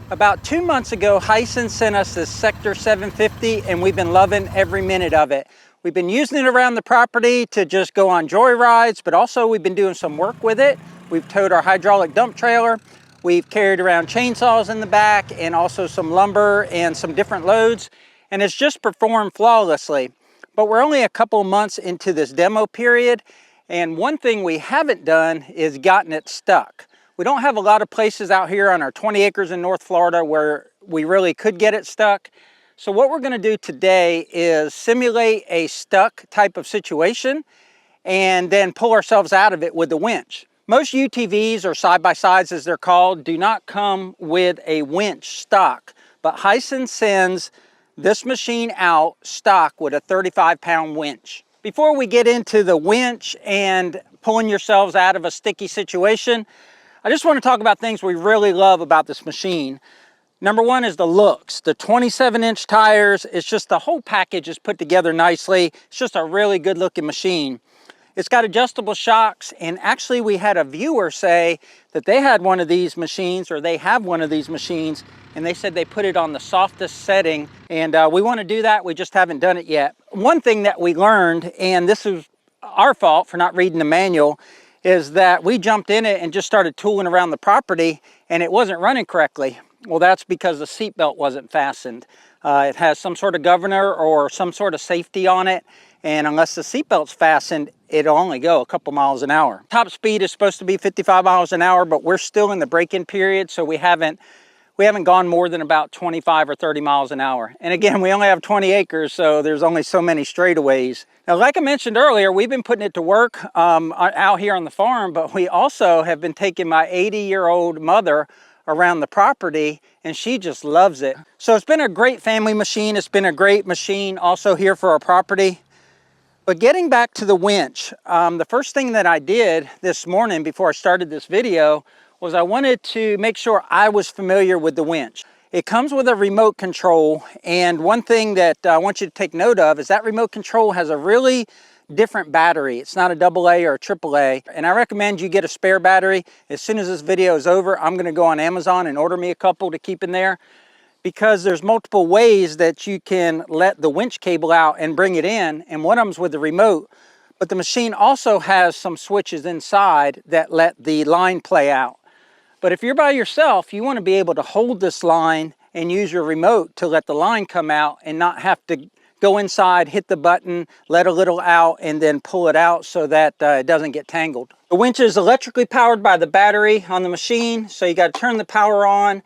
About 2 months ago, HISUN sent us this Sector 750 and we've been loving every minute of it. We've been using it around the property to just go on joy rides, but also we've been doing some work with it. We've towed our hydraulic dump trailer. We've carried around chainsaws in the back and also some lumber and some different loads, and it's just performed flawlessly. But we're only a couple months into this demo period, and one thing we haven't done is gotten it stuck. We don't have a lot of places out here on our 20 acres in North Florida where we really could get it stuck. So what we're going to do today is simulate a stuck type of situation and then pull ourselves out of it with the winch. Most UTVs, or side-by-sides as they're called, do not come with a winch stock, but HISUN sends this machine out stock with a 35-pound winch. Before we get into the winch and pulling yourselves out of a sticky situation, I just want to talk about things we really love about this machine. Number one is the looks. The 27-inch tires, it's just the whole package is put together nicely. It's just a really good looking machine. It's got adjustable shocks, and actually we had a viewer say that they had one of these machines, or they have one of these machines, and they said they put it on the softest setting, and we want to do that. We just haven't done it yet. One thing that we learned, and this is our fault for not reading the manual, is that we jumped in it and just started tooling around the property and it wasn't running correctly. Well, that's because the seatbelt wasn't fastened. It has some sort of governor or some sort of safety on it, and unless the seatbelt's fastened, it'll only go a couple miles an hour. Top speed is supposed to be 55 miles an hour, but we're still in the break-in period, so we haven't gone more than about 25 or 30 miles an hour. And again, we only have 20 acres, so there's only so many straightaways. Now, like I mentioned earlier, we've been putting it to work out here on the farm, but we also have been taking my 80-year-old mother around the property, and she just loves it. So it's been a great family machine. It's been a great machine also here for our property. But getting back to the winch, the first thing that I did this morning before I started this video was I wanted to make sure I was familiar with the winch. It comes with a remote control, and one thing that I want you to take note of is that remote control has a really different battery. It's not a AA or a AAA, and I recommend you get a spare battery. As soon as this video is over, I'm going to go on Amazon and order me a couple to keep in there, because there's multiple ways that you can let the winch cable out and bring it in, and one of them's with the remote. But the machine also has some switches inside that let the line play out. But if you're by yourself, you want to be able to hold this line and use your remote to let the line come out and not have to go inside, hit the button, let a little out, and then pull it out so that it doesn't get tangled. The winch is electrically powered by the battery on the machine, so you got to turn the power on,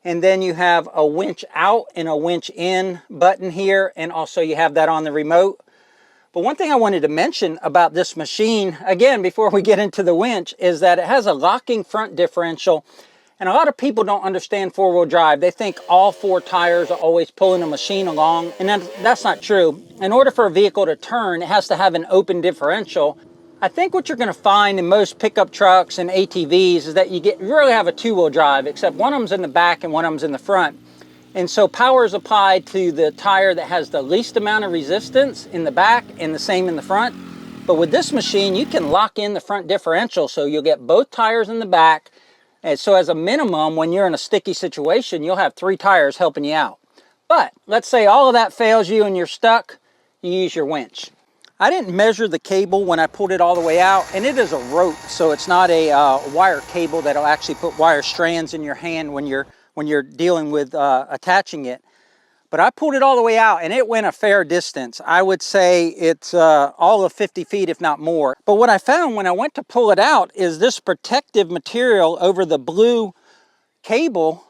and then you have a winch out and a winch in button here, and also you have that on the remote. But one thing I wanted to mention about this machine, again, before we get into the winch, is that it has a locking front differential. And a lot of people don't understand four-wheel drive. They think all four tires are always pulling a machine along, and that's not true. In order for a vehicle to turn, it has to have an open differential. I think what you're going to find in most pickup trucks and ATVs is that you really have a two-wheel drive, except one of them's in the back and one of them's in the front. And so power is applied to the tire that has the least amount of resistance in the back and the same in the front. But with this machine, you can lock in the front differential, so you'll get both tires in the back. And so as a minimum, when you're in a sticky situation, you'll have 3 tires helping you out. But let's say all of that fails you and you're stuck, you use your winch. I didn't measure the cable when I pulled it all the way out, and it is a rope, so it's not a wire cable that'll actually put wire strands in your hand when you're dealing with attaching it. But I pulled it all the way out, and it went a fair distance. I would say it's all of 50 feet, if not more. But what I found when I went to pull it out is this protective material over the blue cable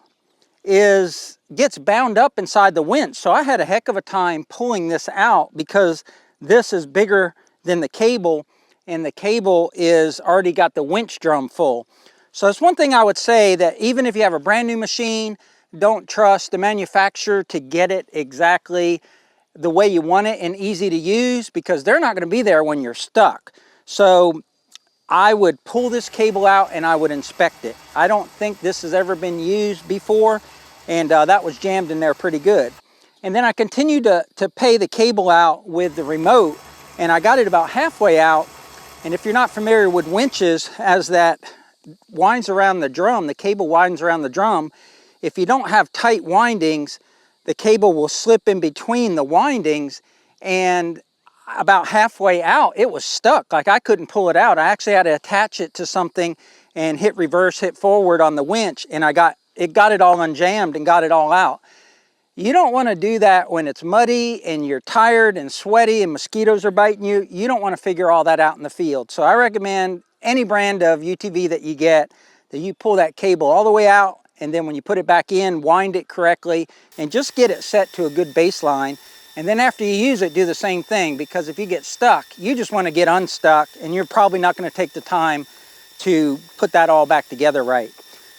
gets bound up inside the winch. So I had a heck of a time pulling this out, because this is bigger than the cable, and the cable is already got the winch drum full. So that's one thing I would say, that even if you have a brand new machine, don't trust the manufacturer to get it exactly the way you want it and easy to use, because they're not going to be there when you're stuck. So I would pull this cable out and I would inspect it. I don't think this has ever been used before, and that was jammed in there pretty good. And then I continued to pay the cable out with the remote, and I got it about halfway out. And if you're not familiar with winches, as that winds around the drum, the cable winds around the drum, if you don't have tight windings, the cable will slip in between the windings, and about halfway out, it was stuck. Like I couldn't pull it out. I actually had to attach it to something and hit reverse, hit forward on the winch, and it got it all unjammed and got it all out. You don't want to do that when it's muddy and you're tired and sweaty and mosquitoes are biting you. You don't want to figure all that out in the field. So I recommend any brand of UTV that you get, that you pull that cable all the way out, and then when you put it back in, wind it correctly and just get it set to a good baseline. And then after you use it, do the same thing, because if you get stuck, you just want to get unstuck, and you're probably not going to take the time to put that all back together right.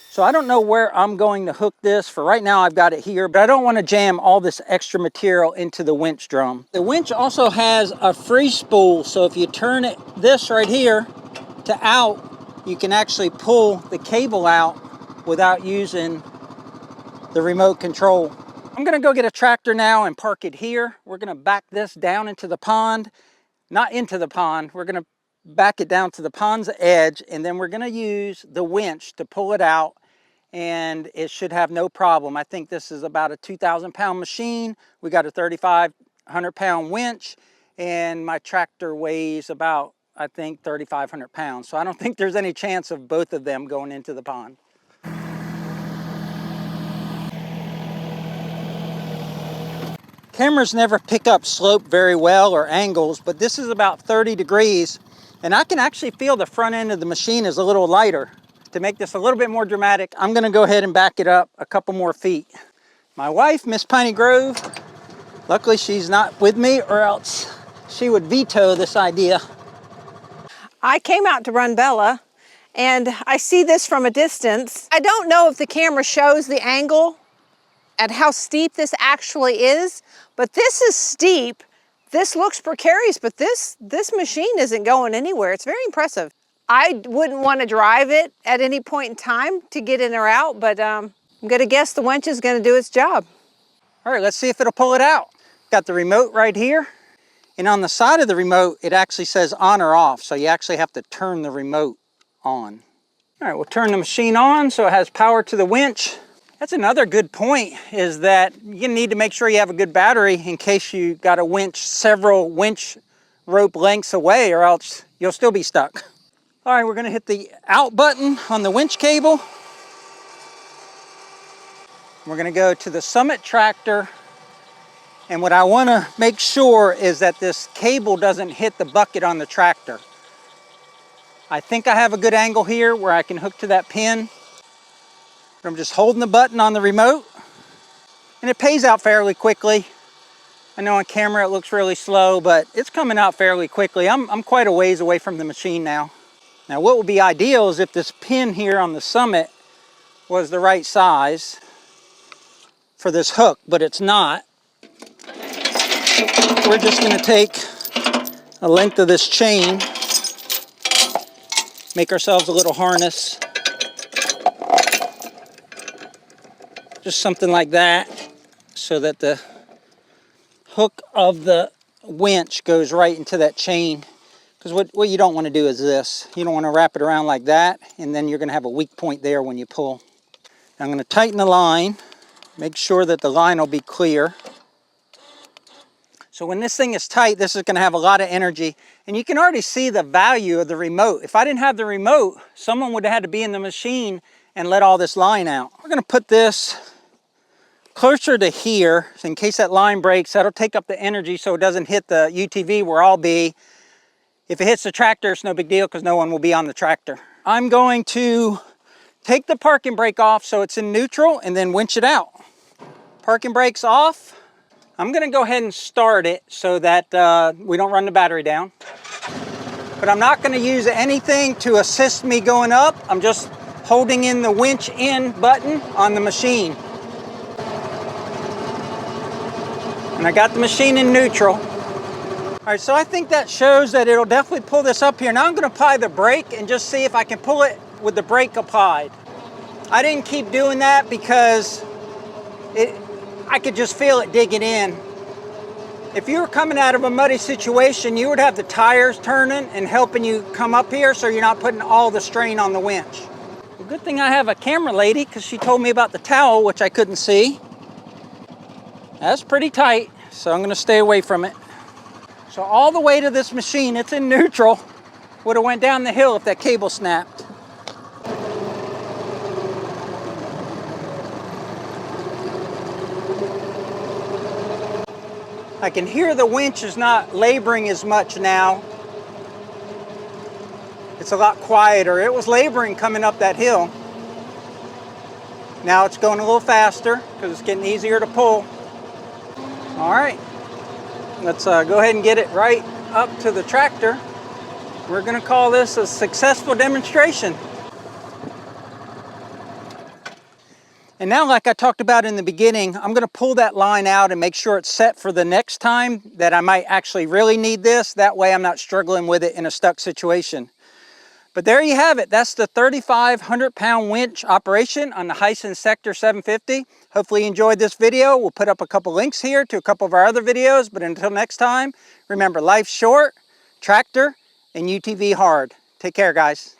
So I don't know where I'm going to hook this. For right now, I've got it here, but I don't want to jam all this extra material into the winch drum. The winch also has a free spool, so if you turn it this right here to out, you can actually pull the cable out without using the remote control. I'm gonna go get a tractor now and park it here. We're gonna back this down into the pond. Not into the pond, we're gonna back it down to the pond's edge, and then we're gonna use the winch to pull it out, and it should have no problem. I think this is about a 2,000-pound machine. We got a 3,500-pound winch, and my tractor weighs about, I think, 3,500 pounds. So I don't think there's any chance of both of them going into the pond. Cameras never pick up slope very well or angles, but this is about 30 degrees, and I can actually feel the front end of the machine is a little lighter. To make this a little bit more dramatic, I'm gonna go ahead and back it up a couple more feet. My wife, Miss Piney Grove, luckily she's not with me, or else she would veto this idea. I came out to run Bella, and I see this from a distance. I don't know if the camera shows the angle at how steep this actually is, but this is steep. This looks precarious, but this machine isn't going anywhere. It's very impressive. I wouldn't want to drive it at any point in time to get in or out, but I'm gonna guess the winch is gonna do its job. All right, let's see if it'll pull it out. Got the remote right here, and on the side of the remote, it actually says on or off, so you actually have to turn the remote on. All right, we'll turn the machine on so it has power to the winch. That's another good point, is that you need to make sure you have a good battery in case you got a winch several winch rope lengths away, or else you'll still be stuck. All right, we're gonna hit the out button on the winch cable. We're gonna go to the Summit tractor, and what I wanna make sure is that this cable doesn't hit the bucket on the tractor. I think I have a good angle here where I can hook to that pin. I'm just holding the button on the remote, and it pays out fairly quickly. I know on camera it looks really slow, but it's coming out fairly quickly. I'm quite a ways away from the machine now. Now what would be ideal is if this pin here on the Summit was the right size for this hook, but it's not. We're just gonna take a length of this chain, make ourselves a little harness. Just something like that, so that the hook of the winch goes right into that chain. Because what you don't want to do is this. You don't want to wrap it around like that, and then you're going to have a weak point there when you pull. Now I'm going to tighten the line, make sure that the line will be clear. So when this thing is tight, this is going to have a lot of energy, and you can already see the value of the remote. If I didn't have the remote, someone would have had to be in the machine and let all this line out. We're going to put this closer to here, so in case that line breaks, that'll take up the energy so it doesn't hit the UTV where I'll be. If it hits the tractor, it's no big deal because no one will be on the tractor. I'm going to take the parking brake off so it's in neutral and then winch it out. Parking brake's off. I'm gonna go ahead and start it so that we don't run the battery down. But I'm not gonna use anything to assist me going up. I'm just holding in the winch in button on the machine. And I got the machine in neutral. All right, so I think that shows that it'll definitely pull this up here. Now I'm gonna apply the brake and just see if I can pull it with the brake applied. I didn't keep doing that because I could just feel it digging in. If you were coming out of a muddy situation, you would have the tires turning and helping you come up here so you're not putting all the strain on the winch. Well, good thing I have a camera lady, because she told me about the towel, which I couldn't see. That's pretty tight, so I'm gonna stay away from it. So all the way to this machine, it's in neutral. Would have went down the hill if that cable snapped. I can hear the winch is not laboring as much now. It's a lot quieter. It was laboring coming up that hill. Now it's going a little faster because it's getting easier to pull. All right, let's go ahead and get it right up to the tractor. We're gonna call this a successful demonstration. And now, like I talked about in the beginning, I'm gonna pull that line out and make sure it's set for the next time that I might actually really need this. That way I'm not struggling with it in a stuck situation. But there you have it. That's the 3,500-pound winch operation on the HISUN Sector 750. Hopefully you enjoyed this video. We'll put up a couple links here to a couple of our other videos. But until next time, remember, life's short, tractor, and UTV hard. Take care, guys.